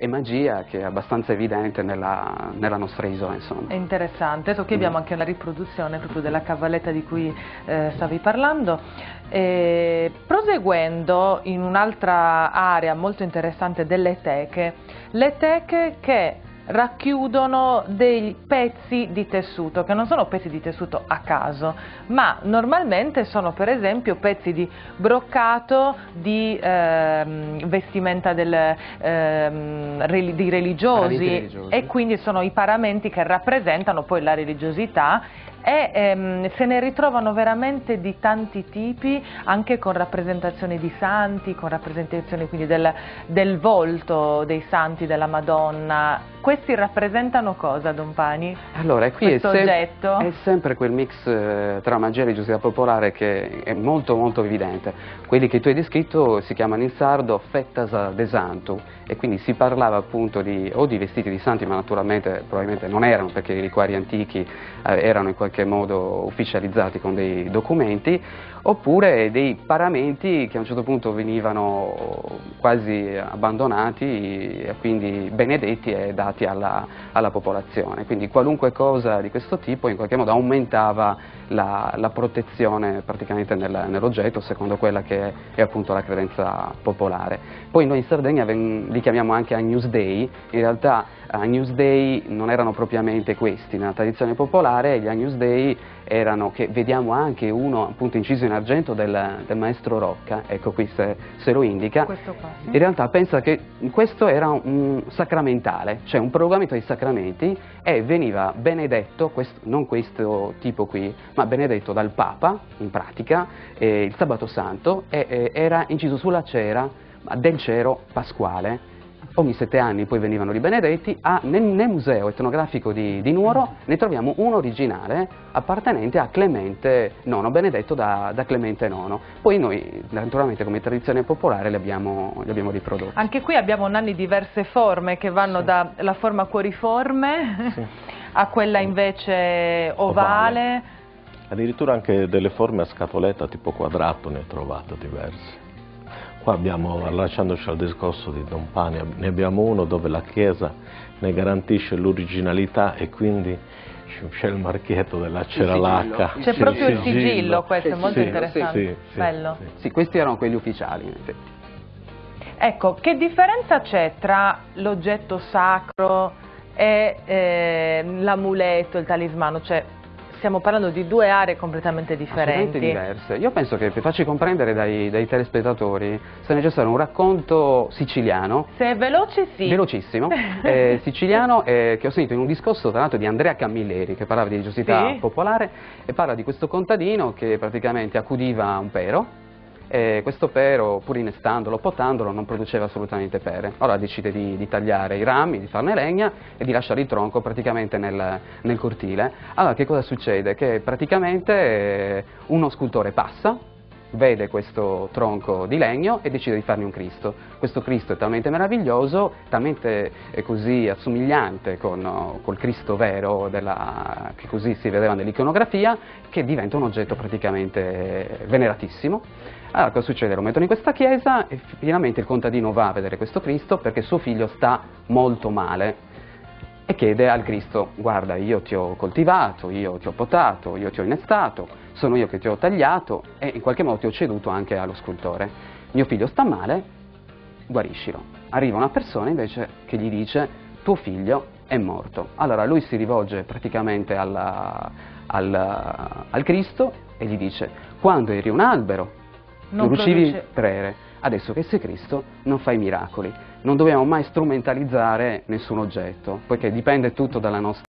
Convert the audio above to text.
e magia che è abbastanza evidente nella nostra isola, insomma. È interessante, qui abbiamo anche una riproduzione proprio della cavalletta di cui stavi parlando. Proseguendo in un'altra area molto interessante delle teche, le teche che racchiudono dei pezzi di tessuto, che non sono pezzi di tessuto a caso, ma normalmente sono per esempio pezzi di broccato, di vestimenta dei religiosi, e quindi sono i paramenti che rappresentano poi la religiosità, e se ne ritrovano veramente di tanti tipi, anche con rappresentazioni di santi, con rappresentazioni quindi del volto dei santi, della Madonna. Questi rappresentano cosa, Don Pani? Allora, qui questo oggetto? È sempre quel mix tra magia e religiosità popolare che è molto molto evidente. Quelli che tu hai descritto si chiamano in sardo fettas de santu, e quindi si parlava appunto di vestiti di santi, ma naturalmente probabilmente non erano, perché i liquori antichi erano in qualche modo ufficializzati con dei documenti, oppure dei paramenti che a un certo punto venivano quasi abbandonati e quindi benedetti e dati alla popolazione. Quindi qualunque cosa di questo tipo in qualche modo aumentava la protezione praticamente nell'oggetto, secondo quella che è appunto la credenza popolare. Poi noi in Sardegna li chiamiamo anche Agnus Dei. In realtà Agnus Dei non erano propriamente questi, nella tradizione popolare gli Agnus Dei erano, che vediamo anche uno appunto inciso in argento del maestro Rocca, ecco qui se lo indica. Questo qua, sì. In realtà pensa che questo era un sacramentale, cioè un prolungamento dei sacramenti, e veniva benedetto, non questo tipo qui, ma benedetto dal Papa in pratica, il sabato santo, e era inciso sulla cera del cero pasquale. Ogni 7 anni poi venivano ribenedetti. Nel museo etnografico di Nuoro ne troviamo uno originale appartenente a Clemente IX, benedetto da Clemente IX. Poi noi naturalmente come tradizione popolare li abbiamo riprodotti. Anche qui abbiamo nanni diverse forme che vanno dalla forma cuoriforme a quella invece ovale. Addirittura anche delle forme a scatoletta tipo quadrato ne ho trovato diverse. Qua abbiamo, allacciandoci al discorso di Don Pani, ne abbiamo uno dove la Chiesa ne garantisce l'originalità e quindi c'è il marchietto della cera lacca. C'è proprio il sigillo, questo è molto interessante. Bello. Sì, questi erano quelli ufficiali in effetti. Ecco, che differenza c'è tra l'oggetto sacro e l'amuleto, il talismano? Cioè, stiamo parlando di due aree completamente differenti. Assolutamente diverse. Io penso che per farci comprendere dai telespettatori sia necessario un racconto siciliano. Se è veloce, sì. Velocissimo. Siciliano, che ho sentito in un discorso tra l'altro di Andrea Camilleri, che parlava di religiosità popolare, e parla di questo contadino che praticamente accudiva un pero. Questo pero, pur innestandolo, potandolo, non produceva assolutamente pere. Allora decide di tagliare i rami, di farne legna e di lasciare il tronco praticamente nel cortile. Allora che cosa succede? Che praticamente uno scultore passa, vede questo tronco di legno e decide di farne un Cristo. Questo Cristo è talmente meraviglioso, talmente così assomigliante col Cristo vero che così si vedeva nell'iconografia, che diventa un oggetto praticamente veneratissimo. Allora cosa succede? Lo mettono in questa chiesa e finalmente il contadino va a vedere questo Cristo perché suo figlio sta molto male e chiede al Cristo: guarda, io ti ho coltivato, io ti ho potato, io ti ho innestato, sono io che ti ho tagliato e in qualche modo ti ho ceduto anche allo scultore. Mio figlio sta male, guariscilo. Arriva una persona invece che gli dice: tuo figlio è morto. Allora lui si rivolge praticamente al Cristo e gli dice: quando eri un albero non riuscivi prere, adesso che sei Cristo non fai miracoli. Non dobbiamo mai strumentalizzare nessun oggetto, poiché dipende tutto dalla nostra